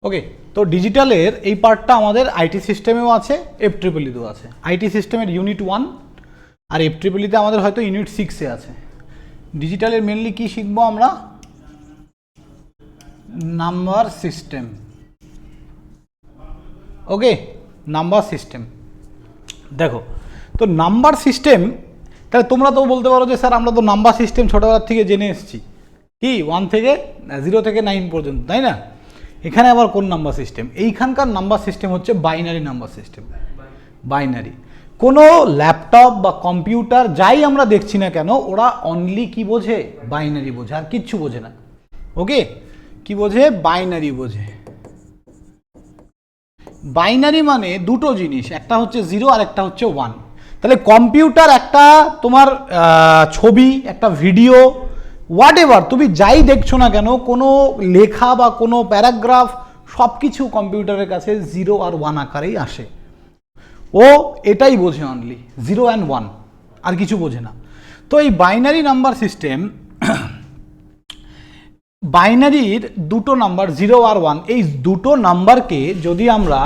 ওকে, তো ডিজিটালের এই পার্টটা আমাদের আইটি সিস্টেমেও আছে, FEEEতেও আছে। আইটি সিস্টেমের ইউনিট 1 আর FEEEতে আমাদের হয়তো ইউনিট 6-এ আছে। ডিজিটালের মেনলি কি শিখবো আমরা? Number system. Okay, number system. দেখো, তো নাম্বার সিস্টেম, তাহলে তোমরা তো বলতে পারো যে স্যার আমরা তো নাম্বার সিস্টেম ছোটোবেলার থেকে জেনে এসেছি, কি 1 থেকে 0 থেকে 9 পর্যন্ত, তাই না? এখানে আবার কোন নাম্বার সিস্টেম? এইখানকার নাম্বার সিস্টেম হচ্ছে বাইনারি নাম্বার সিস্টেম। বাইনারি, কোনো ল্যাপটপ বা কম্পিউটার যাই আমরা দেখছি না কেন, ওরা অনলি কি বোঝে? বাইনারি বোঝে, আর কিচ্ছু বোঝে না। ওকে, কি বোঝে? বাইনারি বোঝে। বাইনারি মানে দুটো জিনিস, একটা হচ্ছে 0 আর একটা হচ্ছে 1। তাহলে কম্পিউটার একটা তোমার ছবি, একটা ভিডিও, হোয়াট এভার তুমি যাই দেখছো না কেন, কোনো লেখা বা কোনো প্যারাগ্রাফ, সব কিছু কম্পিউটারের কাছে 0 আর 1 আকারেই আসে। ও এটাই বোঝে, অনলি 0 অ্যান্ড 1, আর কিছু বোঝে না। তো এই বাইনারি নাম্বার সিস্টেম, বাইনারির দুটো নাম্বার 0 আর 1, এই দুটো নাম্বারকে যদি আমরা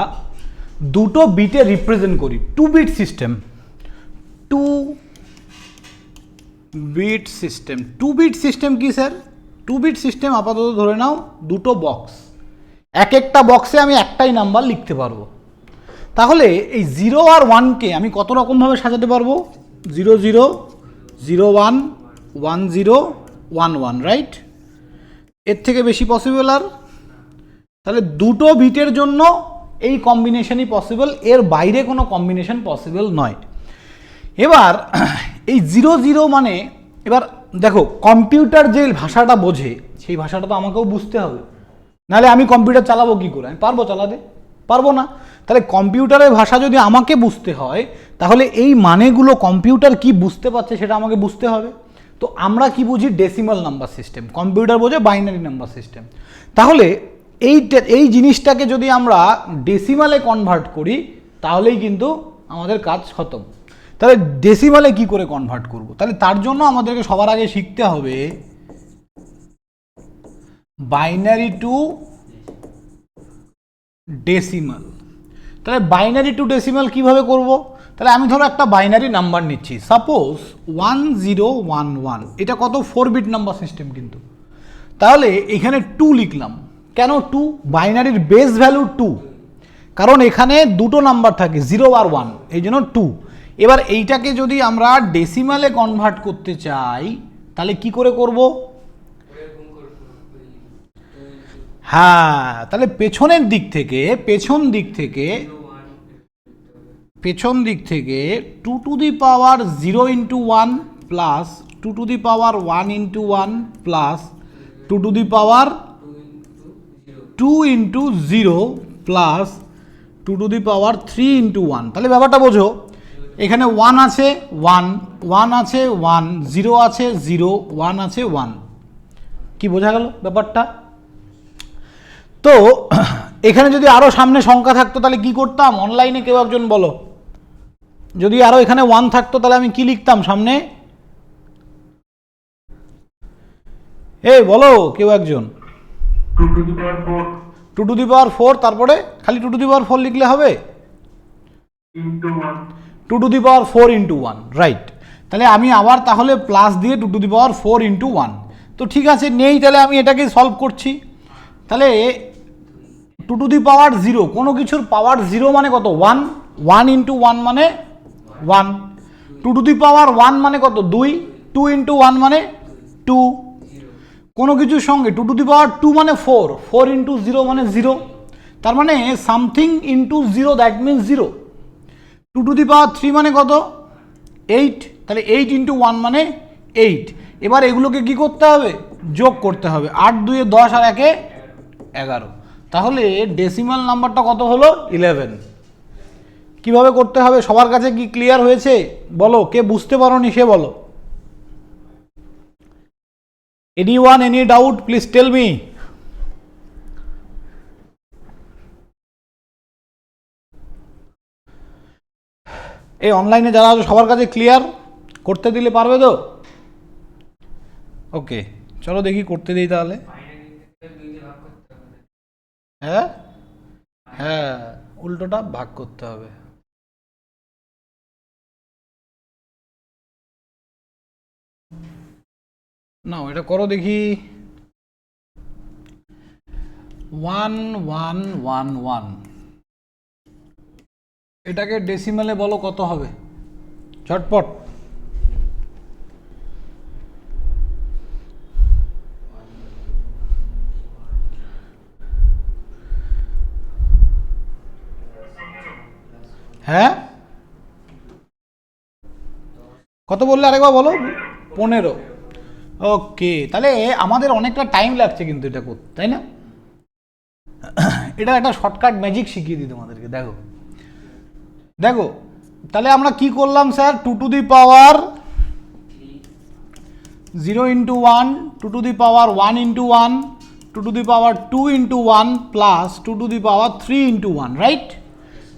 দুটো বিটে রিপ্রেজেন্ট করি, 2 bit system, 2 bit system. 2 bit system কি স্যার? 2 বিট সিস্টেম আপাতত ধরে নাও দুটো বক্স, এক একটা বক্সে আমি একটাই নাম্বার লিখতে পারবো। তাহলে এই 0 আর 1কে আমি কত রকমভাবে সাজাতে পারবো? 0 0 0 1 1 0 1 1, রাইট? এর থেকে বেশি পসিবল আর? তাহলে দুটো বিটের জন্য এই কম্বিনেশনই পসিবল, এর বাইরে কোনো কম্বিনেশন পসিবল নয়। এবার এই 0 0 মানে, এবার দেখো কম্পিউটার যে ভাষাটা বোঝে সেই ভাষাটা তো আমাকেও বুঝতে হবে, নাহলে আমি কম্পিউটার চালাবো কি করে? আমি পারবো চালাতে? পারবো না। তাহলে কম্পিউটারের ভাষা যদি আমাকে বুঝতে হয়, তাহলে এই মানেগুলো কম্পিউটার কি বুঝতে পারছে সেটা আমাকে বুঝতে হবে। তো আমরা কি বুঝি? ডেসিমাল নাম্বার সিস্টেম, কম্পিউটার বোঝে বাইনারি নাম্বার সিস্টেম। তাহলে এই জিনিসটাকে যদি আমরা ডেসিমালে কনভার্ট করি, তাহলেই কিন্তু আমাদের কাজ খতম। তাহলে ডেসিমালে কি করে কনভার্ট করব? তাহলে তার জন্য আমাদেরকে সবার আগে শিখতে হবে বাইনারি টু ডেসিমাল। তাহলে বাইনারি টু ডেসিমাল কিভাবে করব? তাহলে আমি ধরো একটা বাইনারি নাম্বার নিচ্ছি, সাপোজ 1011, এটা কত? 4 বিট নাম্বার সিস্টেম কিন্তু। তাহলে এখানে 2 লিখলাম, কেন 2? বাইনারির বেস ভ্যালু 2, কারণ এখানে দুটো নাম্বার থাকে 0 আর 1, এই জন্য 2। এবার এইটাকে যদি আমরা ডেসিমালে কনভার্ট করতে চাই, তাহলে কি করে করব? হ্যাঁ, তাহলে পেছন দিক থেকে 2 to the power 0 into 1 plus 2 to the power 1 into 1 plus 2 to the power 2 into 0 plus 2 to the power 3 into 1। তাহলে ব্যাপারটা বোঝো, এখানে 1 আছে 1, 1 আছে 1, 0 আছে 0, 1 আছে 1। কি বোঝা গেল ব্যাপারটা? তো এখানে যদি আরো সামনে সংখ্যা থাকতো তাহলে কি করতাম? অনলাইনে কেউ একজন বলো, যদি আরো এখানে 1 থাকতো তাহলে আমি কি লিখতাম সামনে? এই বলো কেউ একজন। 2 টু দি পাওয়ার 4, তারপরে খালি 2 টু দি পাওয়ার 4 লিখলে হবে? 2 to the power 4 into 1, right. তাহলে আমি আবার তাহলে প্লাস দিয়ে 2 টু দি পাওয়ার 4 ইন্টু 1। তো ঠিক আছে, নেই, তাহলে আমি এটাকে সলভ করছি। তাহলে 2 টু দি পাওয়ার 0, কোনো কিছুর পাওয়ার 0 মানে কত? 1, 1 ইন্টু 1 মানে 1। 2 টু দি পাওয়ার 1 মানে কত? 2, 2 ইন্টু 1 মানে 2। কোনো কিছুর সঙ্গে 2 টু দি পাওয়ার 2 মানে 4, 4 ইন্টু 0 মানে 0। তার মানে something into 0, that means 0। 2 to the power 3 মানে কত? 8, তাহলে 8 ইন্টু 1 মানে 8। এবার এগুলোকে কি করতে হবে? যোগ করতে হবে। 8 2 10 আর 1 11। তাহলে ডেসিমাল নাম্বারটা কত হলো? 11। কিভাবে করতে হবে সবার কাছে কি ক্লিয়ার হয়েছে? বলো, কে বুঝতে পারোনি সে বলো। Anyone, any doubt? Please tell me. এই অনলাইনে যারা আছে সবার কাছে ক্লিয়ার? করতে দিলে পারবে তো? ওকে, চলো দেখি করতে দিই তাহলে। হ্যাঁ, উল্টোটা ভাগ করতে হবে। না এটা করো দেখি। 1111, এটাকে ডেসিমালে বলো কত হবে ঝটপট। হ্যাঁ কত বললে আরেকবার বলো। 15। ওকে, তাহলে আমাদের অনেকটা টাইম লাগছে কিন্তু এটা করতে, তাই না? এটা একটা শর্টকাট ম্যাজিক শিখিয়ে দিই তোমাদেরকে। দেখো দেখো, তাহলে আমরা কি করলাম sir? 2 to the power 0 into 1, 2 to the power 1 into 1, 2 to the power 2 into 1 plus 2 to the power 3 into 1, right?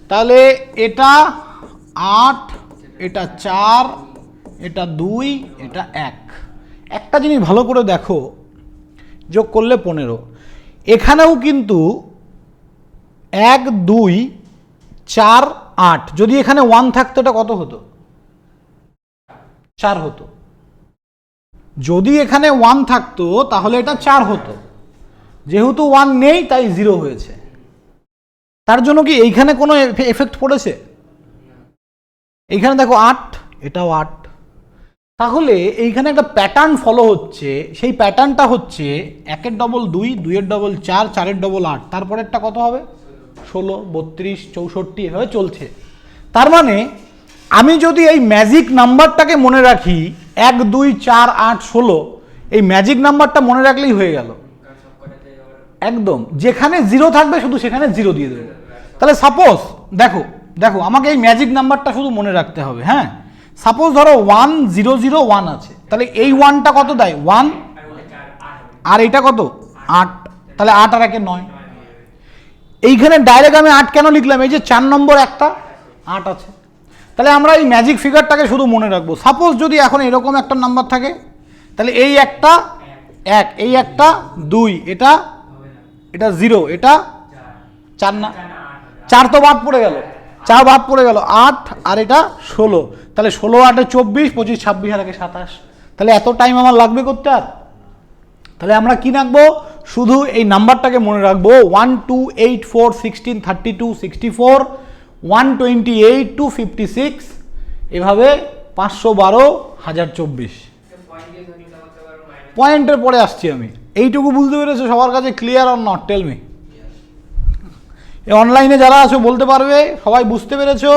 তাহলে এটা 8, এটা 4, এটা 2, এটা 1। একটা জিনিস ভালো করে দেখো, যোগ করলে 15। এখানেও কিন্তু 1 2 4 8, যদি এখানে 1 থাকতো এটা কত হতো? 4 হতো। যদি এখানে 1 থাকতো তাহলে এটা 4 হতো। যেহেতু 1 নেই তাই 0 হয়েছে। তার জন্য কি এইখানে কোনো এফেক্ট পড়েছে? এইখানে দেখো 8, এটাও 8। তাহলে এইখানে একটা প্যাটার্ন ফলো হচ্ছে। সেই প্যাটার্নটা হচ্ছে 1-এর ডবল 2, 2-এর ডবল 4, 4-এর ডবল 8, তারপরেরটা কত হবে? 16, 32, 64, এভাবে চলছে। তার মানে আমি যদি এই ম্যাজিক নাম্বারটাকে মনে রাখি 1 2 4 8 16, এই ম্যাজিক নাম্বারটা মনে রাখলেই হয়ে গেল। একদম, যেখানে 0 থাকবে শুধু সেখানে 0 দিয়ে দেবো। তাহলে সাপোজ দেখো দেখো, আমাকে এই ম্যাজিক নাম্বারটা শুধু মনে রাখতে হবে। হ্যাঁ, সাপোজ ধরো 1 0 0 1 আছে, তাহলে এই 1টা কত দেয়? 1। আর এটা কত? 8। তাহলে 8 আর 1 9। এইখানে ডাইরেক্ট আমি 8 কেন লিখলাম? এই যে 4 নম্বর একটা 8 আছে। তাহলে আমরা এই ম্যাজিক ফিগারটাকে শুধু মনে রাখবো। সাপোজ যদি এখন এরকম একটা নাম্বার থাকে, তাহলে এই একটা 1, এই একটা 2, এটা 0, এটা 4 না? 4 তো বাদ পড়ে গেল, 4 বাদ পড়ে গেল, 8 আর এটা 16। তাহলে 16 8 24, 25 26 আর 1 27। তাহলে এত টাইম আমার লাগবে করতে? আর তাহলে আমরা কি রাখবো? শুধু এই নাম্বারটাকে মনে রাখবো 1 2 8 4 16 32 64, 128 to 56, এভাবে 512 1024। পয়েন্টের পরে আসছি আমি। এইটুকু বুঝতে পেরেছো? সবার কাছে clear or not? Tell me. অনলাইনে যারা আছো বলতে পারবে সবাই বুঝতে পেরেছো?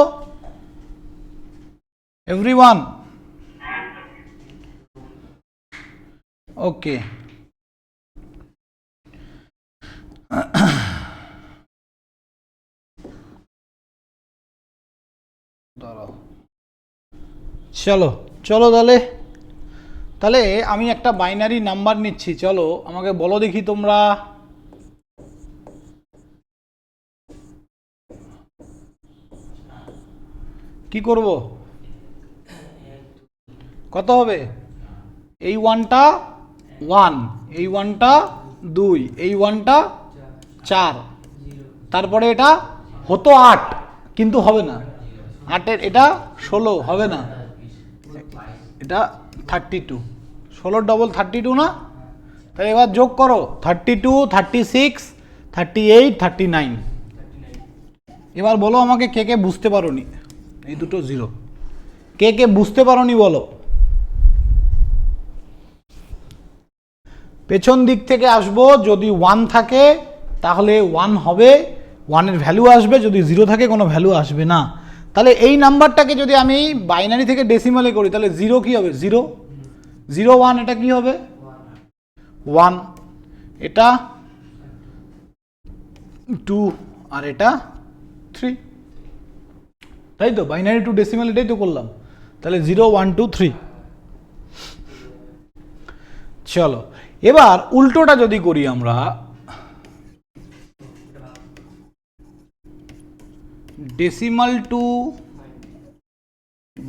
এভরিওয়ান? ওকে, চলো চলো তাহলে তাহলে আমি একটা বাইনারি নাম্বার নিচ্ছি। চলো আমাকে বলো দেখি তোমরা কি করব? কত হবে? এই 1টা 1, এই 1টা 2, এই 1টা 4, তারপরে এটা হতো 8 কিন্তু হবে না, 8-এর এটা 16 হবে না, এটা 32, 16 ডবল 32 না? তাহলে এবার যোগ করো 32 36 38 39। এবার বলো আমাকে কে কে বুঝতে পারোনি? এই দুটো 0, কে কে বুঝতে পারোনি বলো? পেছন দিক থেকে আসবো, যদি 1 থাকে তাহলে 1 হবে, 1-এর ভ্যালু আসবে, যদি 0 থাকে কোনো ভ্যালু আসবে না। তাহলে এই নাম্বারটাকে যদি আমি বাইনারি থেকে ডেসিমালে করি তাহলে 0 কি হবে? 0 0 1, এটা কি হবে? 1, এটা 2 আর এটা 3, তাই তো? বাইনারি টু ডেসিমাল এটাই তো করলাম। তাহলে 0 1 2 3। চলো এবার উল্টোটা যদি করি আমরা, ডেসিমাল টু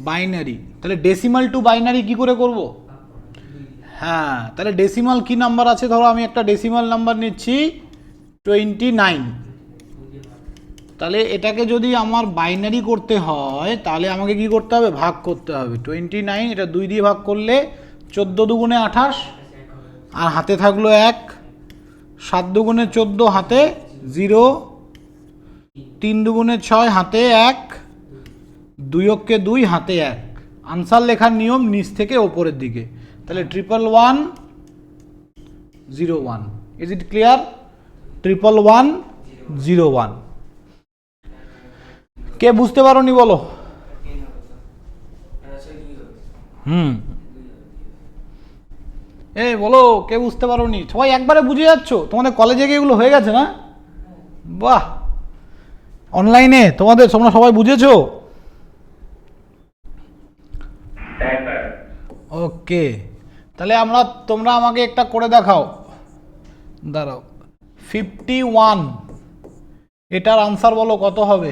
বাইনারি, তাহলে ডেসিমাল টু বাইনারি কি করে করব? হ্যাঁ, তাহলে ডেসিমাল কি নাম্বার আছে? ধরো আমি একটা ডেসিমাল নাম্বার নিচ্ছি 29, তাহলে এটাকে যদি আমার বাইনারি করতে হয় তাহলে আমাকে কি করতে হবে, ভাগ করতে হবে। 29 এটা 2 দিয়ে ভাগ করলে 14 দুগুণে 28, আর হাতে থাকলো 1, 7 দুগুণে 14 হাতে 0, 3 দুগুণে 6 হাতে 1, 2 অক্ষে 2 হাতে 1। আনসার লেখার নিয়ম নিচ থেকে ওপরের দিকে। তাহলে 11101। Is it clear? 11101। কে বুঝতে পারোনি বলো? এই বলো, কে বুঝতে পারোনি? সবাই একবারে বুঝে যাচ্ছ? তোমাদের কলেজে গিয়ে এগুলো হয়ে গেছে না? বাহ, অনলাইনে তোমরা সবাই বুঝেছো? ওকে, তাহলে তোমরা আমাকে একটা করে দেখাও। দাঁড়াও, 51 এটার আনসার বলো কত হবে?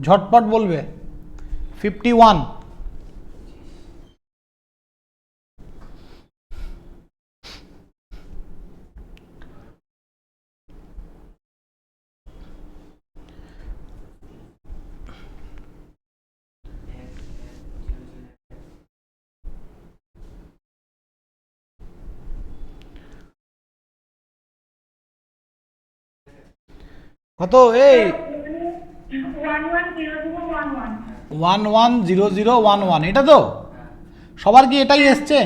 ঝটপট বলবে। 51। কত? এই 110011, এটা তো সবার কি এটাই এসছে?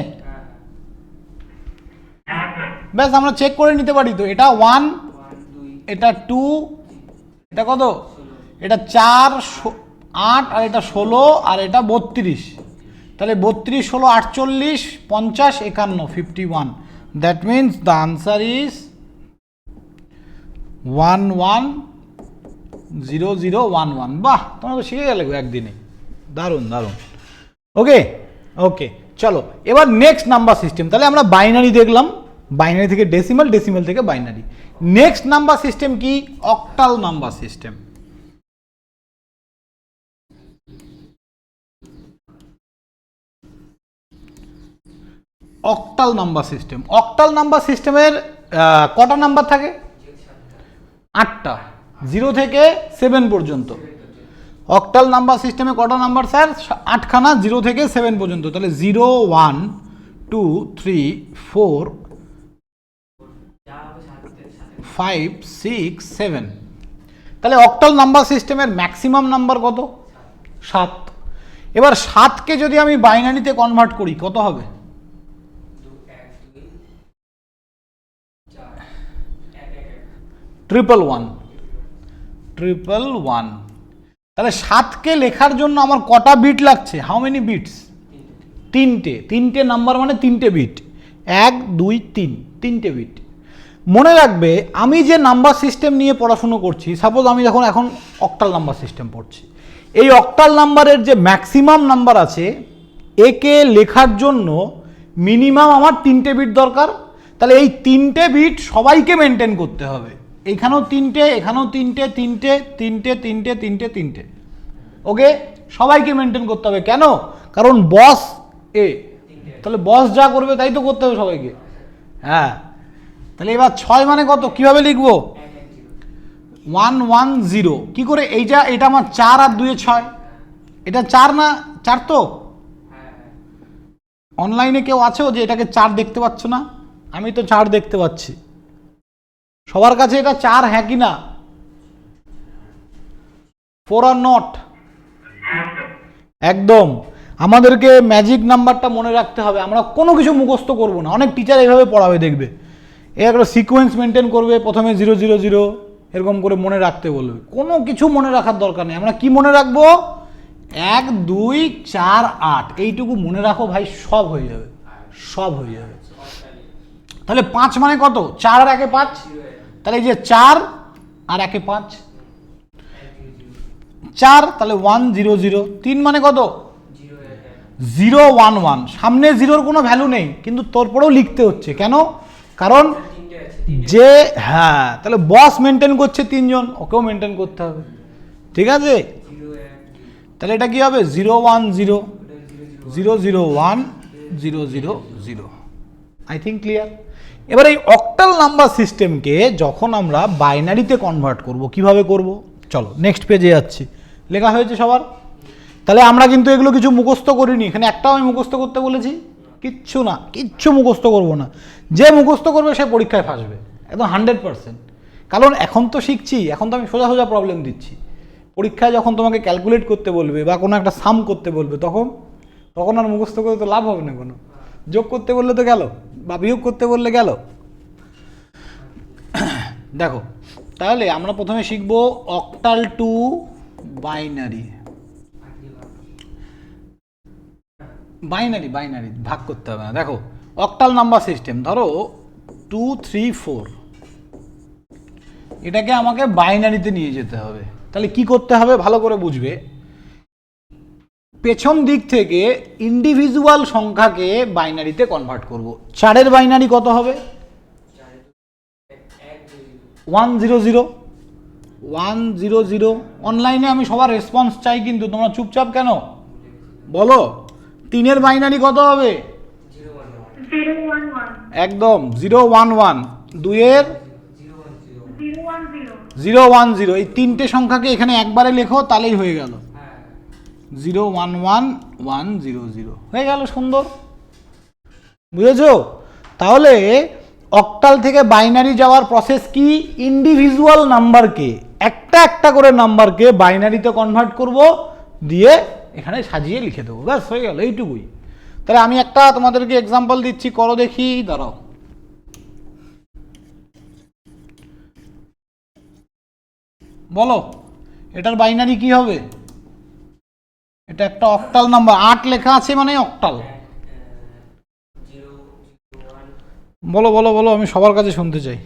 ব্যাস, আমরা চেক করে নিতে পারি তো। এটা 1, এটা 2, এটা কত? এটা 4, 8, আর এটা 16, আর এটা 32। তাহলে 32, 16, 48, 50, 51, 51। That means the answer is 110011। বাহ, তোমরা তো শিখে গেলে একদিনে। দারুণ দারুণ। ওকে ওকে, চলো এবার নেক্সট নাম্বার সিস্টেম। তাহলে আমরা বাইনারি দেখলাম, বাইনারি থেকে ডেসিমাল, ডেসিমাল থেকে বাইনারি। নেক্সট নাম্বার সিস্টেম কি? Octal number system. Octal number system. Octal number সিস্টেমের কটা নাম্বার থাকে? 8টা, 0 থেকে 7 পর্যন্ত। অক্টাল নাম্বার সিস্টেমে কটা নাম্বার স্যার? 8খানা, 0 থেকে 7 পর্যন্ত। তাহলে 0, 1, 2, 3, 4, 5, 6, 7। তাহলে অক্টাল নাম্বার সিস্টেমের ম্যাক্সিমাম নাম্বার কত? 7। এবার 7কে যদি আমি বাইনারিতে কনভার্ট করি কত হবে? 111। তাহলে 7কে লেখার জন্য আমার কটা বিট লাগছে? How many bits? 3টে নাম্বার মানে 3টে বিট। 1, 2, 3, 3টে বিট। মনে রাখবে, আমি যে নাম্বার সিস্টেম নিয়ে পড়াশুনো করছি, সাপোজ আমি এখন অক্টাল নাম্বার সিস্টেম পড়ছি, এই অক্টাল নাম্বারের যে ম্যাক্সিমাম নাম্বার আছে, একে লেখার জন্য মিনিমাম আমার 3টে বিট দরকার। তাহলে এই 3টে বিট সবাইকে মেনটেন করতে হবে। এইখানেও 3টে, এখানেও 3টে, 3টে, 3টে, 3টে, 3টে, 3টে। ওকে, সবাইকে মেনটেন করতে হবে। কেন? কারণ বস এ, তাহলে বস যা করবে তাই তো করতে হবে সবাইকে। হ্যাঁ, তাহলে এবার 6 মানে কত? কিভাবে লিখবো? 110। কি করে? এটা আমার 4 আর 2 6। এটা 4 না? 4 তো? অনলাইনে কেউ আছো যে এটাকে 4 দেখতে পাচ্ছ না? আমি তো 4 দেখতে পাচ্ছি। সবার কাছে এটা 4, হ্যাঁ কি না? 4 আর নট? একদম। আমাদেরকে ম্যাজিক নাম্বারটা মনে রাখতে হবে। আমরা কোনো কিছু মুখস্থ করব না। অনেক টিচার এইভাবে পড়াবে, দেখবে একটা সিকোয়েন্স মেনটেন করবে, প্রথমে 0 0 0 এরকম করে মনে রাখতে বলবে। কোনো কিছু মনে রাখার দরকার নেই। আমরা কি মনে রাখবো? 1 2 4 8, এইটুকু মনে রাখো ভাই, সব হয়ে যাবে, সব হয়ে যাবে। তাহলে 5 মানে কত? 4 আর 1 এ 5। তাহলে এই যে 4 আর 1 এ 5, 4। তাহলে 1 0 0। 3 মানে কত? 0 1 1। সামনে 0-র কোনো ভ্যালু নেই, কিন্তু তারপরেও লিখতে হচ্ছে। কেন? কারণ যে, হ্যাঁ, তাহলে বস মেনটেন করছে 3 জন, ওকেও মেনটেন করতে হবে। ঠিক আছে? তাহলে এটা কি হবে? 0 1 0, 0 0 1, 0 0 0। I think clear. এবার এই অক্টাল নাম্বার সিস্টেমকে যখন আমরা বাইনারিতে কনভার্ট করব, কিভাবে করব? চলো নেক্সট পেজে যাচ্ছি। লেখা হয়েছে সবার? তাহলে আমরা কিন্তু এগুলো কিছু মুখস্থ করিনি, এখানে একটাও আমি মুখস্থ করতে বলেছি? কিচ্ছু না, কিচ্ছু মুখস্থ করবো না। যে মুখস্থ করবে সে পরীক্ষায় ফাঁসবে একদম 100%। কারণ এখন তো শিখছি, এখন তো আমি সোজা সোজা প্রবলেম দিচ্ছি। পরীক্ষায় যখন তোমাকে ক্যালকুলেট করতে বলবে বা কোনো একটা সাম করতে বলবে, তখন তখন আর মুখস্থ করে তো লাভ হবে না কোনো। যোগ করতে বললে তো গেল, বা বিয়োগ করতে বললে গেল। দেখো, তাহলে আমরা প্রথমে শিখব octal two binary. Binary binary ভাগ করতে হবে না। দেখো, অক্টাল নাম্বার সিস্টেম, ধরো 2 3 4, এটাকে আমাকে বাইনারিতে নিয়ে যেতে হবে। তাহলে কি করতে হবে ভালো করে বুঝবে। পেছন দিক থেকে ইন্ডিভিজুয়াল সংখ্যাকে বাইনারিতে কনভার্ট করব। 4-এর বাইনারি কত হবে? 100 100। অনলাইনে আমি সবার রেসপন্স চাই, কিন্তু তোমরা চুপচাপ কেন বলো। 3-এর বাইনারি কত হবে? 011 একদম 011। 2-এর 010। এই তিনটে সংখ্যাকে এখানে একবারে লেখো, তাহলেই হয়ে গেল 011100 হয়ে গেল। সুন্দর, বুঝেছো? তাহলে অক্টাল থেকে বাইনারি যাওয়ার প্রসেস কি? ইন্ডিভিজুয়াল নাম্বারকে, একটা একটা করে নাম্বারকে বাইনারিতে কনভার্ট করব, দিয়ে এখানে সাজিয়ে লিখে দেবো, ব্যাস হয়ে গেল, এইটুকুই। তাহলে আমি একটা তোমাদেরকে এক্সাম্পল দিচ্ছি, করো দেখি। দাঁড়াও, বলো এটার বাইনারি কি হবে? এটা একটা অক্টাল নাম্বার, 8 লেখা আছে মানে অক্টাল। বলো বলো বলো, আমি সবার কাছে শুনতে চাই।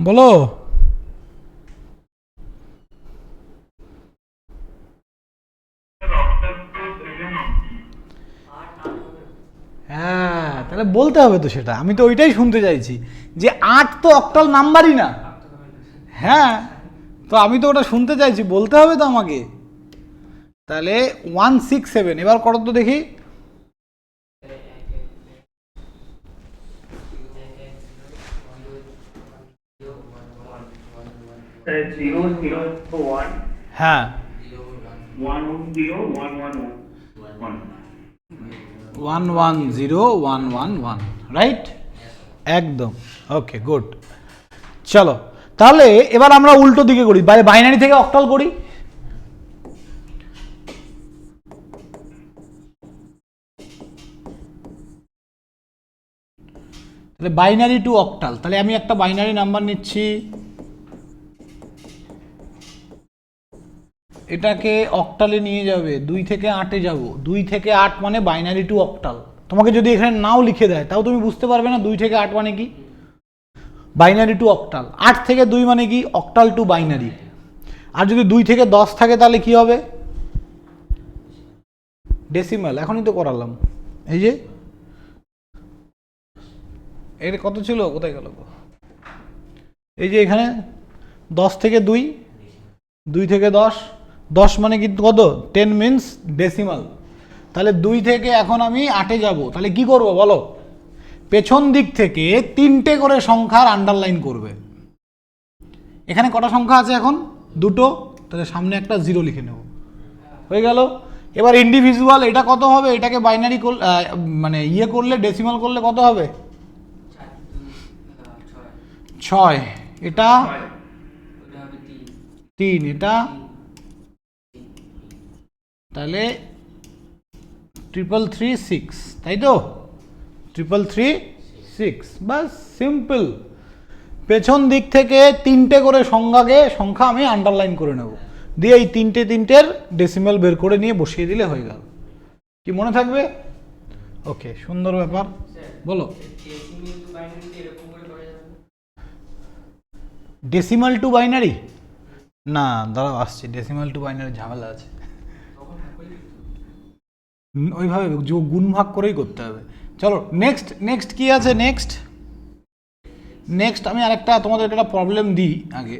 বলো। হ্যাঁ, তাহলে বলতে হবে তো সেটা, আমি তো ওইটাই শুনতে চাইছি যে 8 তো অক্টাল নাম্বারই না। হ্যাঁ, তো আমি তো ওটা শুনতে চাইছি, বলতে হবে তো আমাকে। তাহলে 167, এবার করো তো দেখি। হ্যাঁ, 110111, রাইট? একদম, ওকে, গুড। চলো, তাহলে এবার আমরা উল্টো দিকে করি, বাইনারি থেকে অক্টাল করি। তাহলে বাইনারি টু অক্টাল, তাহলে আমি একটা বাইনারি নাম্বার নিচ্ছি, এটাকে অক্টালে নিয়ে যাবে, 2 থেকে 8-এ যাব। 2 থেকে 8 মানে বাইনারি টু অক্টাল। তোমাকে যদি এখানে নাও লিখে দেয়, তাও তুমি বুঝতে পারবে না 2 থেকে 8 মানে কি। Binary to octal. 8 থেকে 2 মানে কি? Octal two binary. আর যদি 2 থেকে 10 থাকে তাহলে কি হবে? ডেসিমাল। এখনই তো করালাম, এই যে এর কত ছিল, কোথায় গেল? এই যে এখানে 10 থেকে 2, 2 থেকে 10, 10 মানে কিন্তু কত? 10 মিনস ডেসিমাল। তাহলে 2 থেকে এখন আমি 8-এ যাব, তাহলে কি করব বলো? পেছন দিক থেকে 3টে করে সংখ্যার আন্ডারলাইন করবে। এখানে কটা সংখ্যা আছে এখন? 2টো, তাহলে সামনে একটা 0 লিখে নেব, হয়ে গেল। এবার ইন্ডিভিজুয়াল, এটা কত হবে? এটাকে বাইনারি মানে ইয়ে করলে, ডেসিমাল করলে কত হবে? 6। এটা 3, এটা তাহলে 33336, তাই তো? 33336, বাস, সিম্পল। পেছন দিক থেকে 3টে করে সংখ্যা আমি আন্ডারলাইন করে নেব, দিয়ে এই 3টের ডেসিমাল বের করে নিয়ে বসিয়ে দিলে হয়ে গেল। কি মনে থাকবে? ওকে, সুন্দর ব্যাপার। বলো। Decimal two binary? না, দাঁড়াও আসছে, ডেসিমাল টু বাইনারি ঝামেলা আছে। ওইভাবে গুণ ভাগ করেই করতে হবে। চলো নেক্সট কি আছে? নেক্সট আমি আরেকটা তোমাদের একটা প্রবলেম দিই আগে,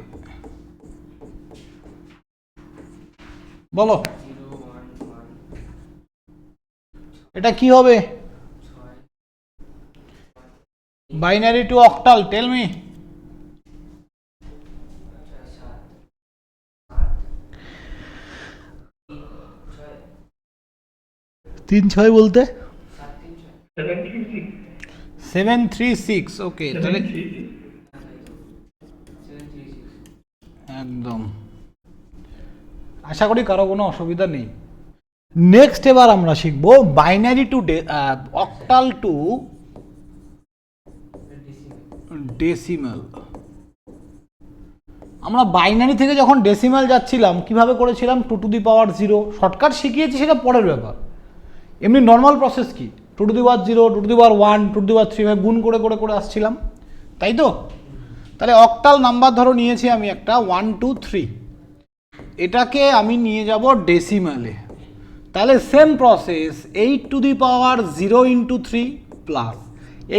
বলো এটা কি হবে? Binary to octal, tell me. 3-6 বলতে 736। ওকে, তাহলে একদম আশা করি কারো কোনো অসুবিধা নেই। নেক্সট এবার আমরা শিখবো binary to octal two decimal. আমরা বাইনারি থেকে যখন ডেসিমাল যাচ্ছিলাম কিভাবে করেছিলাম? 2^0 শর্টকাট শিখিয়েছি, সেটা পরের ব্যাপার। এমনি নর্মাল প্রসেস কি 2^0, 2^1, 2^3 গুণ করে করে করে আসছিলাম, তাই তো? তাহলে অক্টাল নাম্বার ধরো নিয়েছি আমি একটা 1 2 3, এটাকে আমি নিয়ে যাব ডেসিমালে। তাহলে সেম প্রসেস 8^0 × 3 প্লাস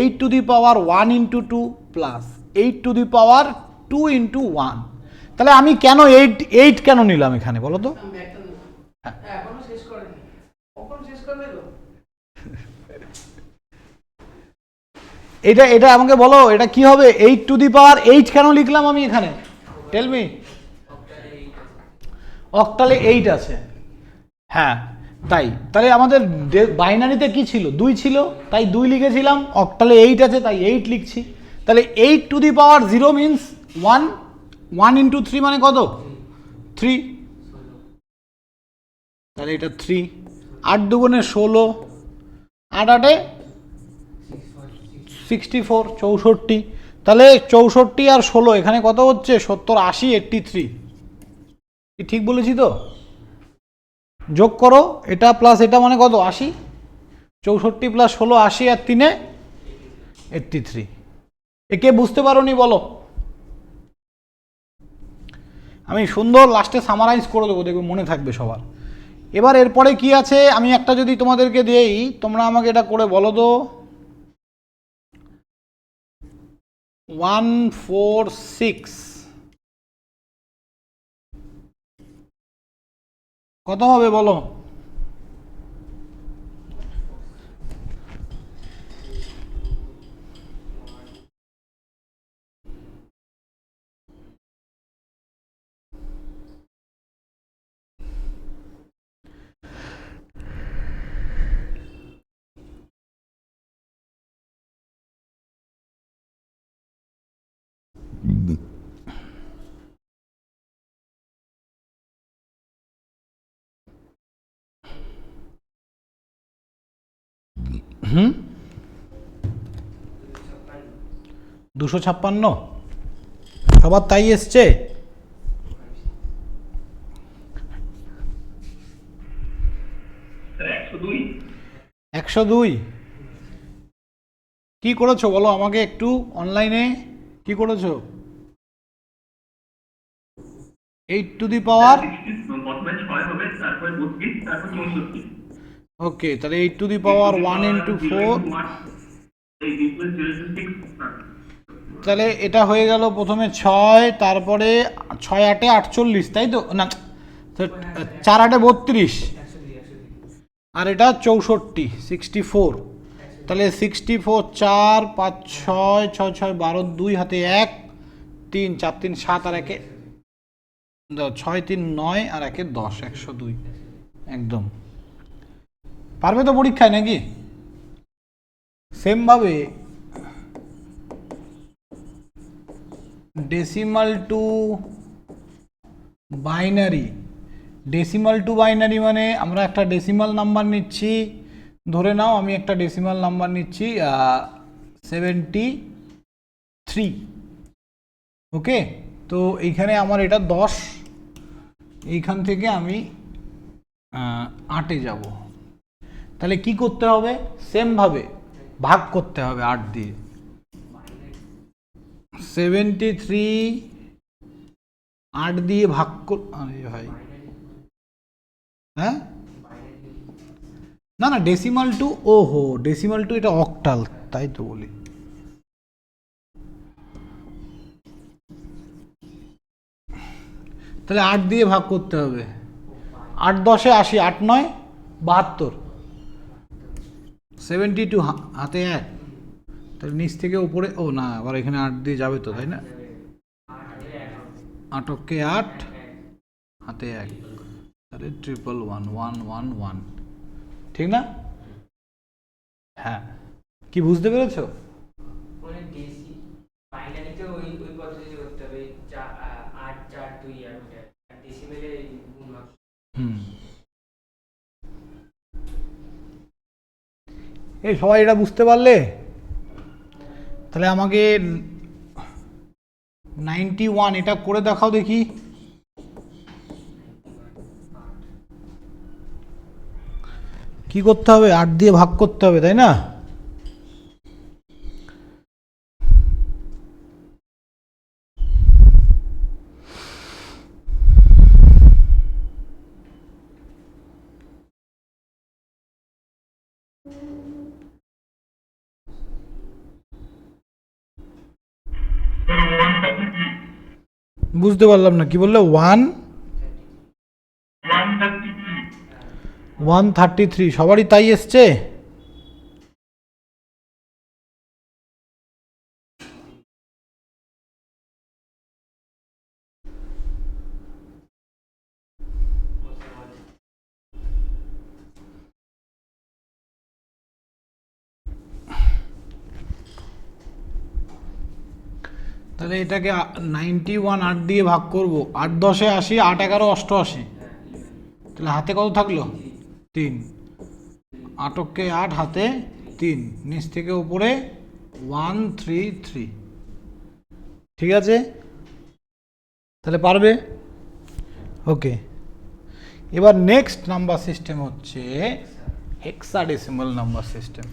8^1 × 2 প্লাস 8^2 × 1। তাহলে আমি কেন 8 কেন নিলাম এখানে বলো তো? এটা আমাকে বলো, এটা কি হবে? 8^8 কেন লিখলাম আমি এখানে? Tell me. অক্টালে 8 আছে, হ্যাঁ তাই। তাহলে আমাদের বাইনারিতে কি ছিল? 2 ছিল, তাই 2 লিখেছিলাম। অক্টালে 8 আছে, তাই 8 লিখছি। তাহলে 8^0 মিনস 1, 1 × 3 মানে কত? 3। তাহলে এটা 3। 8 2 16, 8 8 64, 64। তাহলে 64 আর 16 এখানে কত হচ্ছে? 70 80 83। কি ঠিক বলেছি তো? যোগ করো এটা প্লাস এটা মানে কত? 80। 64 + 16 80 আর 3 83। একে বুঝতে পারোনি বলো? আমি সুন্দর লাস্টে সামারাইজ করে দেবো, দেখবে মনে থাকবে সবার। এবার এরপরে কি আছে আমি একটা যদি তোমাদেরকে দেই, তোমরা আমাকে এটা করে বলো তো। 1 4 6 কত হবে বলো? হুম 256 সবার তাই এসছে? 102 কি করেছো বলো আমাকে একটু? অনলাইনে কি করেছো? 8^, ওকে, তাহলে 8^1 × 4, তাহলে এটা হয়ে গেল প্রথমে 6, তারপরে 6 8 48, তাই তো? না, 4 8 32, আর এটা 64 64। তাহলে 64 4 5 6 6 6 12, 2 হাতে 1 3 4 3 7 আর 1 6 3 9 আর 1 10, 102 একদম। পারবে তো পরীক্ষায় নাকি? সেম ভাবে decimal two binary, decimal two binary মানে আমরা একটা ডেসিমাল নাম্বার নিচ্ছি, ধরে নাও আমি একটা ডেসিমাল নাম্বার নিচ্ছি 73। ওকে, তো এইখানে আমার এটা 10, এইখান থেকে আমি 8-এ যাব। তাহলে কি করতে হবে? সেম ভাবে ভাগ করতে হবে 8 দিয়ে। 73 8 দিয়ে ভাগ কর, আরে ভাই, হ্যাঁ না না ডেসিমাল টু, ওহো ডেসিমাল টু এটা অক্টাল, তাই তো বলি। তাহলে 8 দিয়ে ভাগ করতে হবে, 8 10 80, 8 9 72, 72 হাতে 1, তাহলে নিচ থেকে উপরে, ও না আবার এখানে 8 দিয়ে যাবে তো, তাই না? 8 কে 8 হাতে 1, তাহলে 11111, ঠিক না? হ্যাঁ, কি বুঝতে পেরেছো? এই সবাই এটা বুঝতে পারলে? তাহলে আমাকে 91 এটা করে দেখাও দেখি। কি করতে হবে? 8 দিয়ে ভাগ করতে হবে, তাই না? বুঝতে পারলাম না, কি বললে? 133, সবারই তাই এসছে? তাহলে এটাকে 91 8 দিয়ে ভাগ করব, 8 10 80, 8 11 88, তাহলে হাতে কত থাকলো? 3, 8 কে 8 হাতে 3, নিচ থেকে উপরে 133, ঠিক আছে? তাহলে পারবে? ওকে, এবার নেক্সট নাম্বার সিস্টেম হচ্ছে hexadecimal number system.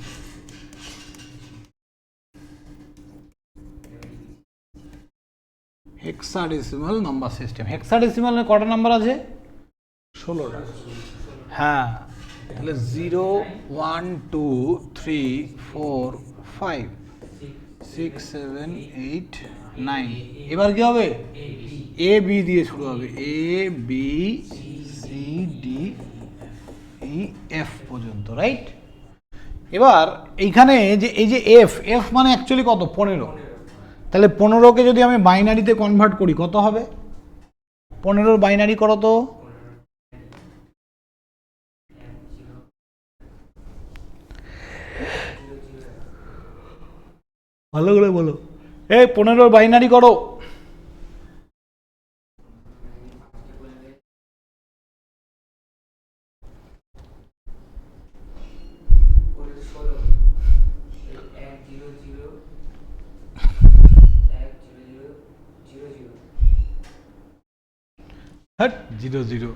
Hexadecimal number system, হেক্সাডেসিমালে কটা নাম্বার আছে? 16টা। হ্যাঁ, তাহলে 0 1 2 3 4 5 6 7 8 9, এবার কি হবে? এ বি দিয়ে শুরু হবে, A B C D E F পর্যন্ত, রাইট? এবার এইখানে যে এই যে এফ, এফ মানে অ্যাকচুয়ালি কত? 15। তাহলে 15কে যদি আমি বাইনারিতে কনভার্ট করি কত হবে? 15-র বাইনারি করো তো। ভালো করে বলো, এই 15-র বাইনারি করো। হ্যাঁ 0 0,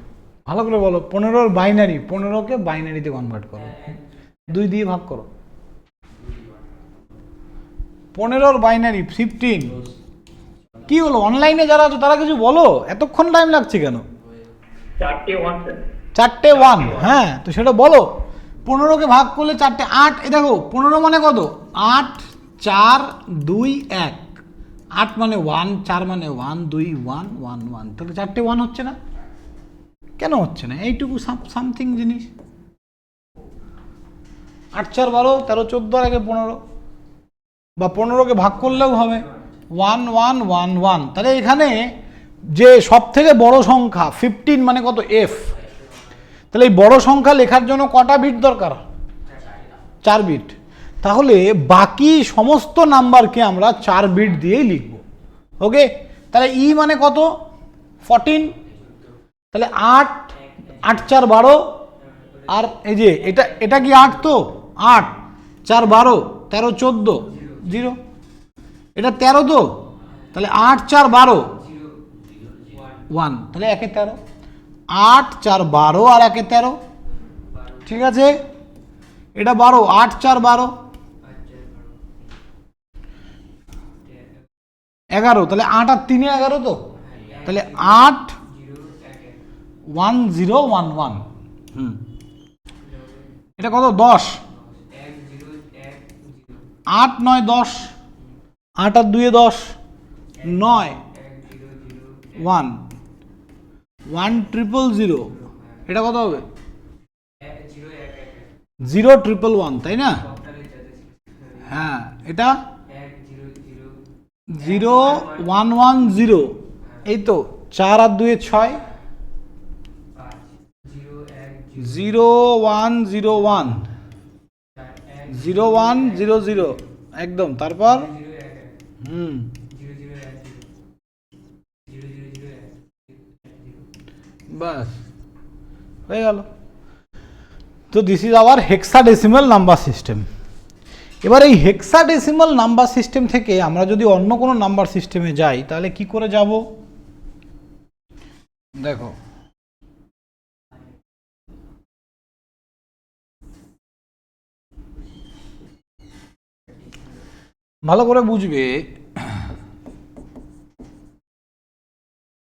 ভালো করে বলো। 15-র বাইনারি, 15কে বাইনারিতে কনভার্ট করো, 2 দিয়ে ভাগ করো। 15-র বাইনারি 15। কি হলো, অনলাইনে যারা আছো তারা কিছু বলো, এতক্ষণ টাইম লাগছে কেন? 4টে 1, হ্যাঁ তো সেটা বলো। 15কে ভাগ করলে 4টে 8, এ দেখো 15 মানে কত? 8 4 2 1, 8 মানে 1, 4 মানে 1, 2 1 1 1, তাহলে 4টে 1 হচ্ছে না? কেন হচ্ছে না? এইটুকু সামথিং জিনিস। 8 4 12, 13 14 আর আগে 15, বা 15কে ভাগ করলেও হবে 1 1 1 1। তাহলে এখানে যে সব থেকে বড় সংখ্যা 15 মানে কত? এফ। তাহলে এই বড় সংখ্যা লেখার জন্য কটা বিট দরকার? 4 বিট। তাহলে বাকি সমস্ত নাম্বারকে আমরা 4 বিট দিয়েই লিখব। ওকে, তাহলে ই মানে কত? 14। তাহলে 8 8 4 12, আর এই যে এটা এটা কি 8 তো? 8 4 12, 13 14 0, এটা 13 তো? তাহলে 8 4 12 1, তাহলে 1 এ 13, 8 4 12 আর 1 এ 13, ঠিক আছে? এটা 12, 8 4 12 11, তাহলে 8 আর 3 11 তো? তাহলে 8 1 0 1 1, এটা কত? 10। 8 9 10, 8 আর 2 10, 9 1 1 0 0 0, এটা কত হবে? 0 1 1 1, তাই না? হ্যাঁ, এটা 0 1 1 0, এই তো 4 আর 2 6, 0 1 0 1, 0 1 0 0, একদম। তারপর বাস হয়ে গেল। তো this is our hexadecimal number system. এবার এই হেক্সাডেসিমাল নাম্বার সিস্টেম থেকে আমরা যদি অন্য কোনো নাম্বার সিস্টেমে যাই তাহলে কি করে যাব? দেখো, ভালো করে বুঝবে,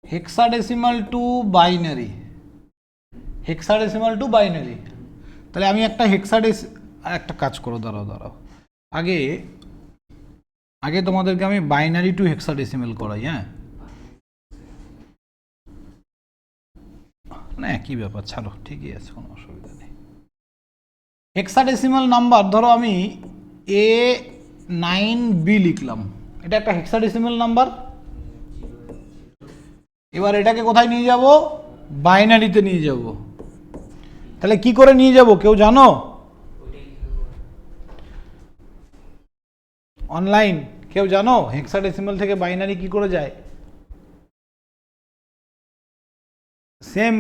hexadecimal two binary, hexadecimal two binary. তাহলে আমি একটা কাজ করো, দাঁড়াও আগে তোমাদেরকে আমি বাইনারি টু হেক্সাডেসিমাল করাই। হ্যাঁ, না কি ব্যাপার, ছাড়ো, ঠিকই আছে, কোনো অসুবিধা নেই। হেক্সাডেসিমাল নাম্বার ধরো আমি A9B লিখলাম, এটা একটা হেক্সাডেসিমাল নাম্বার। এবার এটাকে কোথায় নিয়ে যাব? বাইনারিতে নিয়ে যাব। তাহলে কি করে নিয়ে যাব কেউ জানো? অনলাইন কেউ জানো হেক্সাডেসিমাল থেকে বাইনারি কি করে যায়? সেম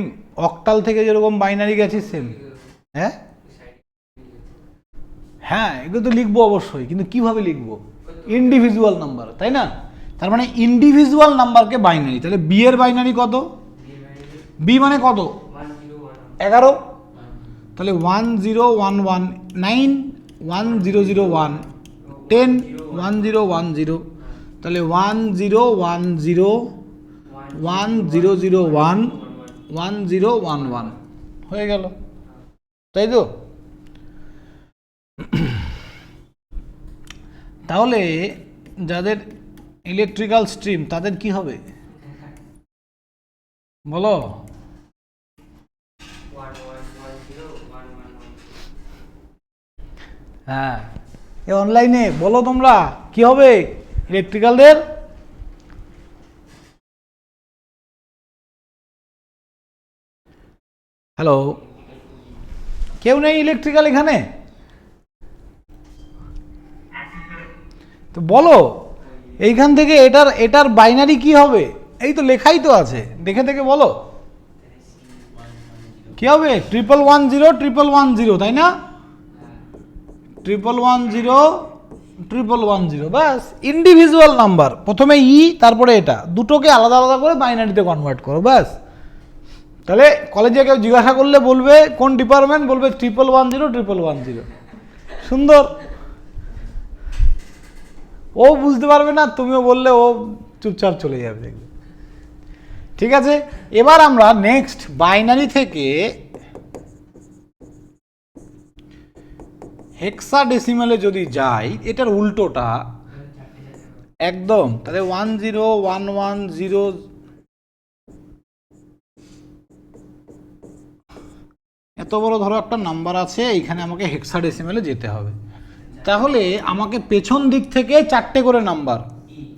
অক্টাল থেকে যেরকম বাইনারি গেছি সেম। হ্যাঁ হ্যাঁ, এগুলো তো লিখবো অবশ্যই, কিন্তু কিভাবে লিখবো? ইন্ডিভিজুয়াল নাম্বার, তাই না? তার মানে ইন্ডিভিজুয়াল নাম্বারকে বাইনারি। তাহলে বি এর বাইনারি কত? বি মানে কত? 11। তাহলে 1 0 1 1 9 1 0 0 1 10 1 0 1 0, তাহলে 1 0 1 0 1 0 0 1 1 0 1 1 হয়ে গেল, তাই তো? তাহলে যাদের ইলেকট্রিক্যাল স্ট্রিম তাদের কি হবে বলো? হ্যাঁ, এ অনলাইনে বলো তোমরা কি হবে ইলেকট্রিক্যালদের? হ্যালো, কেউ নেই ইলেকট্রিক্যাল এখানে? তো বলো এইখান থেকে এটার বাইনারি কি হবে? এই তো লেখাই তো আছে, দেখে দেখে বলো কি হবে? 1 1 1 0 1 1 1 0, তাই না? 1 1 1 0 1 1 1 0, ব্যাস। ইন্ডিভিজুয়াল নাম্বার, প্রথমে ই তারপরে এটা, দুটোকে আলাদা আলাদা করে বাইনারিতে কনভার্ট করো, ব্যাস। তাহলে কলেজে কেউ জিজ্ঞাসা করলে বলবে কোন ডিপার্টমেন্ট, বলবে 1 1 1 0 1 1 1 0। সুন্দর। ও বুঝতে পারবে না, তুমিও বললে ও চুপচাপ চলে যাবে, দেখবে। ঠিক আছে, এবার আমরা নেক্সট বাইনারি থেকে হেক্সাডেসিমালে যদি যাই, এটার উল্টোটা একদম। তাহলে 1 0 1 1 0, এত বড় ধরো একটা নাম্বার আছে, এইখানে আমাকে হেক্সাডেসিমালে যেতে হবে। তাহলে আমাকে পেছন দিক থেকে 4টে করে নাম্বার,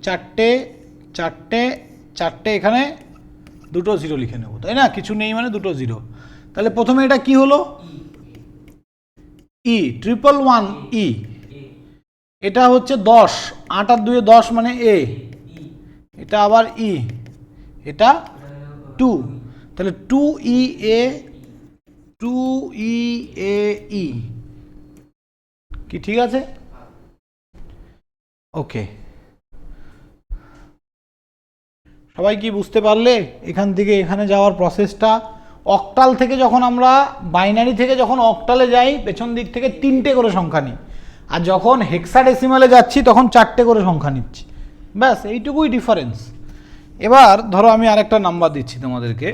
4টে 4টে 4টে, এখানে 2টো 0 লিখে নেব, তাই না? কিছু নেই মানে 2টো 0। তাহলে প্রথমে এটা কি হলো? ই 1 1 1 ই, এটা হচ্ছে 10, 8 আর 2 10 মানে এ, এটা আবার ই, এটা 2, তাহলে 2 ই এ 2 ই এ ই, কি ঠিক আছে? ওকে, সবাই কি বুঝতে পারলে এখান থেকে এখানে যাওয়ার প্রসেসটা? অক্টাল থেকে যখন আমরা বাইনারি থেকে যখন অক্টালে যাই, পেছন দিক থেকে 3টে করে সংখ্যা নিই, আর যখন হেক্সাডেসিমালে যাচ্ছি তখন 4টে করে সংখ্যা নিচ্ছি, ব্যাস এইটুকুই ডিফারেন্স। এবার ধরো আমি আরেকটা নাম্বার দিচ্ছি তোমাদেরকে,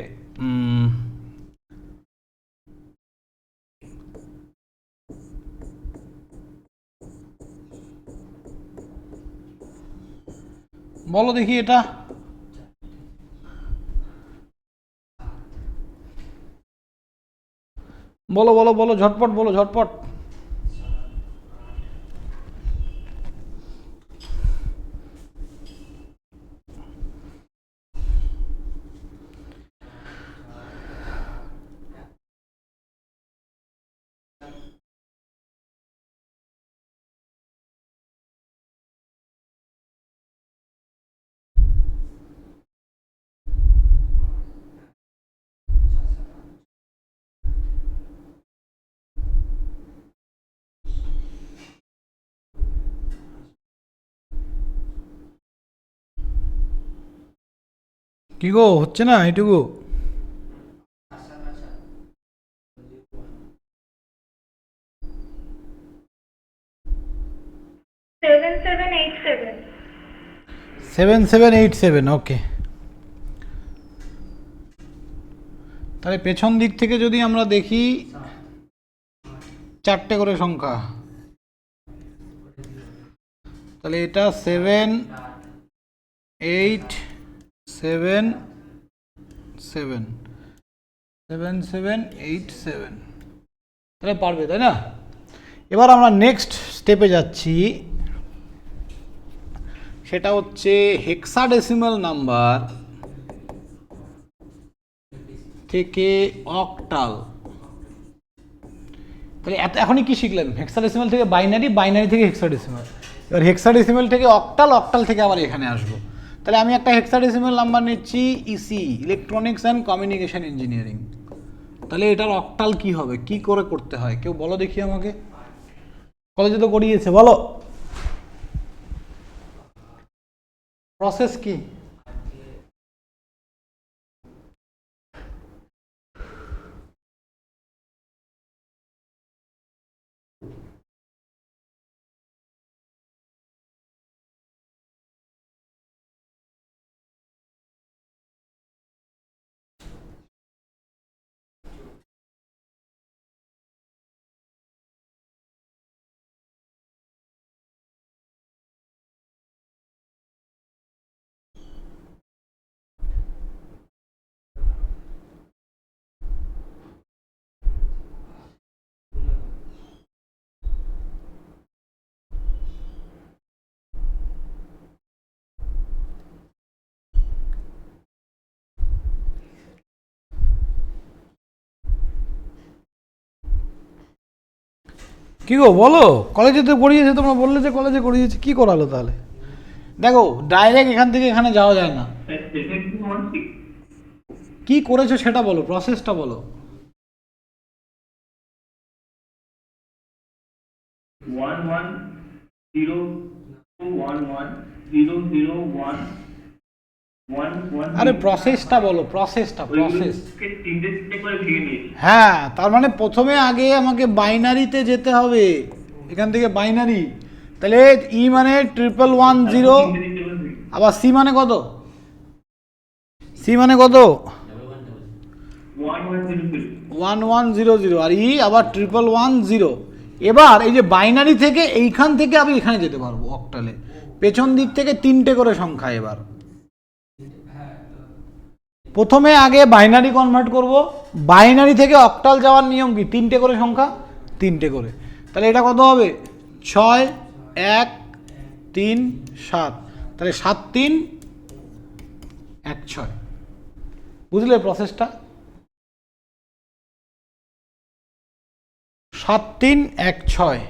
বলো দেখি এটা। বলো বলো বলো, ঝটপট বলো, ঝটপট। কি গো, হচ্ছে না এটুকু? Seven seven eight seven. 7787, ওকে। তাহলে পেছন দিক থেকে যদি আমরা দেখি, চারটে করে সংখ্যা, তাহলে এটা 7877, 7787, তাহলে পারবে, তাই না? এবার আমরা নেক্সট স্টেপে যাচ্ছি, সেটা হচ্ছে হেক্সাডেসিমাল নাম্বার থেকে অক্টাল। তাহলে এখনই কি শিখলেন? হেক্সাডেসিমাল থেকে বাইনারি, বাইনারি থেকে হেক্সাডেসিমাল। এবার হেক্সাডেসিমাল থেকে অক্টাল, অক্টাল থেকে আবার এখানে আসবো। তাহলে আমি একটা হেক্সাডেসিমাল নাম্বার নিচ্ছি, EC, electronics and communication engineering. তাহলে এটার অক্টাল কি হবে, কি করে করতে হয়, কেউ বলো দেখি আমাকে। কলেজে তো করিয়েছে, বলো প্রসেস কি? কি গো বলো, কলেজে তো করিয়েছে, তোমরা বললে যে কলেজে করিয়েছে, কি করালো তাহলে? দেখো, ডাইরেক্ট এখান থেকে এখানে যাওয়া যায় না। কি করেছো সেটা বলো, প্রসেসটা বলো। 1102110011 আরে প্রসেসটা বলো, প্রসেসটা, প্রসেস। হ্যাঁ, তার মানে প্রথমে আগে আমাকে বাইনারিতে যেতে হবে, এখান থেকে বাইনারি। তাহলে ই মানে 1110, আবার সি মানে কত? সি মানে কত? 1100, আর ই আবার 1110। এবার এই যে বাইনারি থেকে এইখান থেকে আমি এখানে যেতে পারবো অক্টালে, পেছন দিক থেকে তিনটে করে সংখ্যা। এবার প্রথমে আগে বাইনারি কনভার্ট করব, বাইনারি থেকে অক্টাল যাওয়ার নিয়ম কি? তিনটে করে সংখ্যা, তিনটে করে। তাহলে এটা কত হবে? 6137, তাহলে 7316। বুঝলে প্রসেসটা? 7316।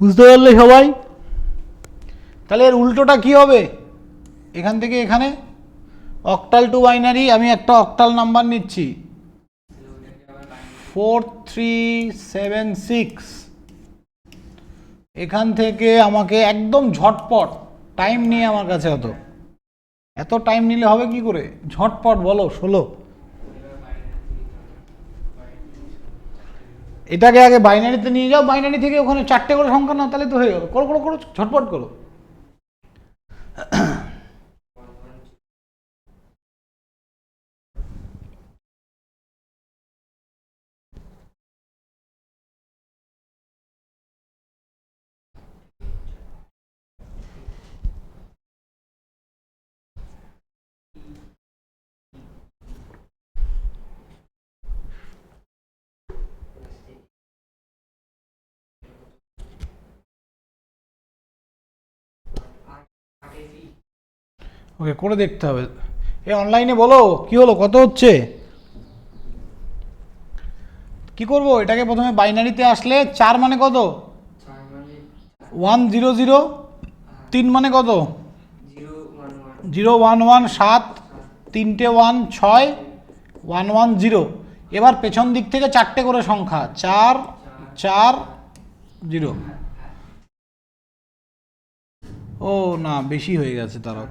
বুঝতে পারলে সবাই? তাহলে এর উল্টোটা কি হবে? এখান থেকে এখানে অক্টাল টু বাইনারি, আমি একটা অক্টাল নাম্বার নিচ্ছি 4376। এখান থেকে আমাকে একদম ঝটপট, টাইম নিয়ে আমার কাছে এত টাইম নিলে হবে কি করে? ঝটপট বলো, 16। এটাকে আগে বাইনারিতে নিয়ে যাও, বাইনারি থেকে ওখানে চারটে করে সংখ্যা, না তাহলে তো হয়ে গেল। করো করো করো, ঝটপট করো। ওকে, করে দেখতে হবে। এ অনলাইনে বলো কি হলো, কত হচ্ছে? কি করব, এটাকে প্রথমে বাইনারিতে আসলে 4 মানে কত? 1 0 0, 3 মানে কত? 0 1 1, 7, 3টে 1 6, 1 1 0। এবার পেছন দিক থেকে 4টে করে সংখ্যা, 4 4 0। ও না, বেশি হয়ে গেছে, তারা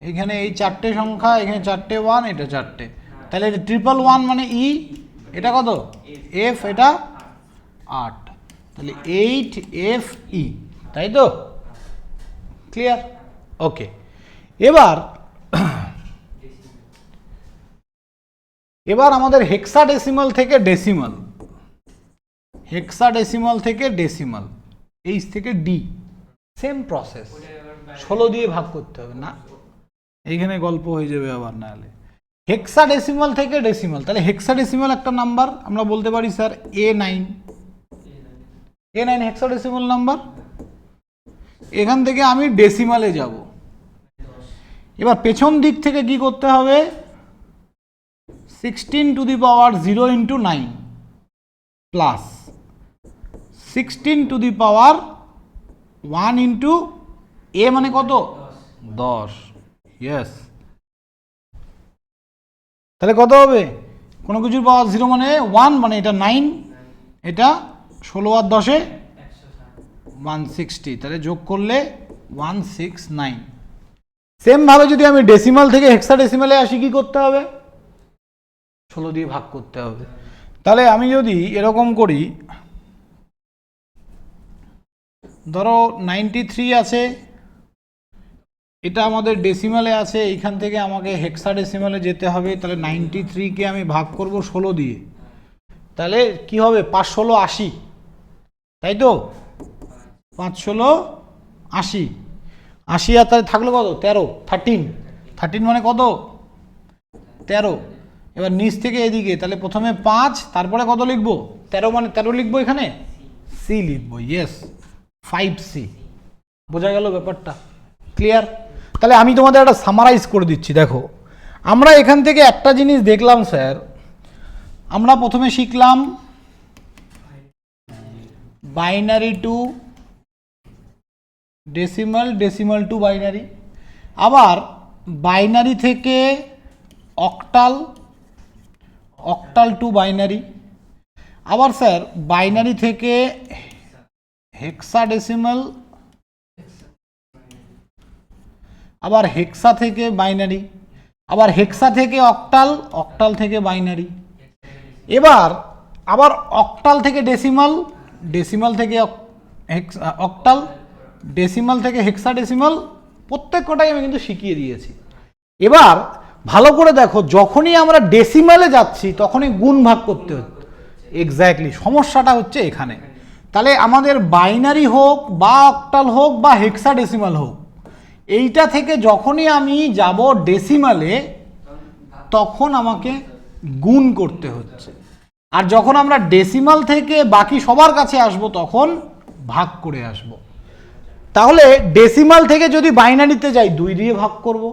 এখানে এই 4টে সংখ্যা, এখানে 4টে 1, এটা 4টে, তাহলে এটা 111 মানে ই, এটা কত? এফ, এটা 8, তাহলে 8 এফ ই, তাই তো? ক্লিয়ার? ওকে, এবার আমাদের হেক্সাডেসিমাল থেকে ডেসিমাল, হেক্সাডেসিমাল থেকে ডেসিমাল, এইচ থেকে ডি, সেম প্রসেস, 16 দিয়ে ভাগ করতে হবে না, এইখানে গল্প হয়ে যাবে আবার না হলে। হেক্সাডেসিমাল থেকে ডেসিমাল, তাহলে হেক্সাডেসিমাল একটা নাম্বার আমরা বলতে পারি sir A9, A9 hexadecimal number. এখান থেকে আমি ডেসিমালে যাব। এবার পেছন দিক থেকে কি করতে হবে? 16 to the power 0 into 9 plus 16 to the power 1 into A মানে কত? 10। ইয়েস, তাহলে কত হবে? কোনো কিছুর পাওয়ার 0 মানে 1, মানে এটা 9, এটা 16 আর 10-এ 160, তাহলে যোগ করলে 169। সেমভাবে যদি আমি ডেসিমাল থেকে হেক্সাডেসিমালে আসি, কি করতে হবে? 16 দিয়ে ভাগ করতে হবে। তাহলে আমি যদি এরকম করি, ধরো 93 আছে, এটা আমাদের ডেসিমালে আছে, এইখান থেকে আমাকে হেক্সাডেসিমালে যেতে হবে, তাহলে 93কে আমি ভাগ করব 16 দিয়ে, তাহলে কি হবে? 5 16 80, তাই তো? 5 16 80, 80 আর তাহলে থাকলো কত? 13, 13 মানে কত? 13। এবার নিচ থেকে এদিকে, তাহলে প্রথমে 5, তারপরে কত লিখবো? 13, মানে 13 লিখবো, এখানে সি লিখবো। Yes, 5C। বোঝা গেল ব্যাপারটা? ক্লিয়ার? তাহলে আমি তোমাদের একটা সামারাইজ করে দিচ্ছি। দেখো, আমরা এখান থেকে একটা জিনিস দেখলাম স্যার, আমরা প্রথমে শিখলাম binary two decimal, decimal two binary, আবার বাইনারি থেকে অক্টাল, অক্টাল টু বাইনারি, আবার স্যার বাইনারি থেকে হেক্সাডেসিমাল, আবার হেক্সা থেকে বাইনারি, আবার হেক্সা থেকে অক্টাল, অক্টাল থেকে বাইনারি, এবার আবার অক্টাল থেকে ডেসিমাল, ডেসিমাল থেকে অক্টাল, ডেসিমাল থেকে হেক্সাডেসিমাল, প্রত্যেক কটাই আমি কিন্তু শিখিয়ে দিয়েছি। এবার ভালো করে দেখো, যখনই আমরা ডেসিমালে যাচ্ছি তখনই গুণ ভাগ করতে হচ্ছে। এক্স্যাক্টলি, সমস্যাটা হচ্ছে এখানে। তাহলে আমাদের বাইনারি হোক বা অক্টাল হোক বা হেক্সাডেসিমাল হোক, এইটা থেকে যখনই আমি যাব ডেসিমালে তখন আমাকে গুণ করতে হচ্ছে, আর যখন আমরা ডেসিমাল থেকে বাকি সবার কাছে আসব তখন ভাগ করে আসব। তাহলে ডেসিমাল থেকে যদি বাইনারিতে যাই 2 দিয়ে ভাগ করব,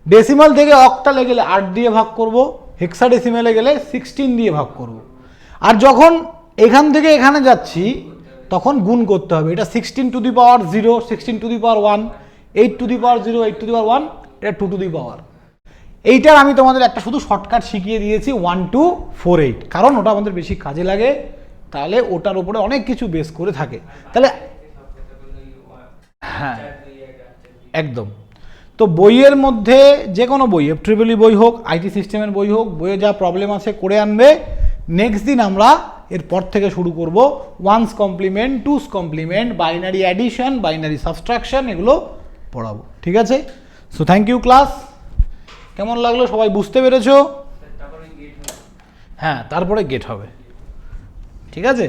ডেসিমাল থেকে অক্টালে গেলে 8 দিয়ে ভাগ করব, হেক্সাডেসিমালে গেলে 16 দিয়ে ভাগ করব। আর যখন এখান থেকে এখানে যাচ্ছি তখন গুণ করতে হবে। এটা 16 to the power 0, 16 to the power 1, 8 to the power 0, 8 to the power 1, এটা 2 টু দি পাওয়ার। এইটার আমি তোমাদের একটা শুধু শর্টকাট শিখিয়ে দিয়েছি, 1248, কারণ ওটা আমাদের বেশি কাজে লাগে, তাহলে ওটার উপরে অনেক কিছু বেস করে থাকে। তাহলে হ্যাঁ, একদম। তো বইয়ের মধ্যে যে কোনো বই, FEEE বই হোক, আইটি সিস্টেমের বই হোক, বইয়ে যা প্রবলেম আছে করে আনবে। নেক্সট দিন আমরা এরপর থেকে শুরু করব once complement, two's complement, binary addition, binary subtraction, এগুলো পড়াবো। ঠিক আছে? So thank you class. কেমন লাগলো? সবাই বুঝতে পেরেছো? হ্যাঁ, তারপরে গেট হবে। ঠিক আছে।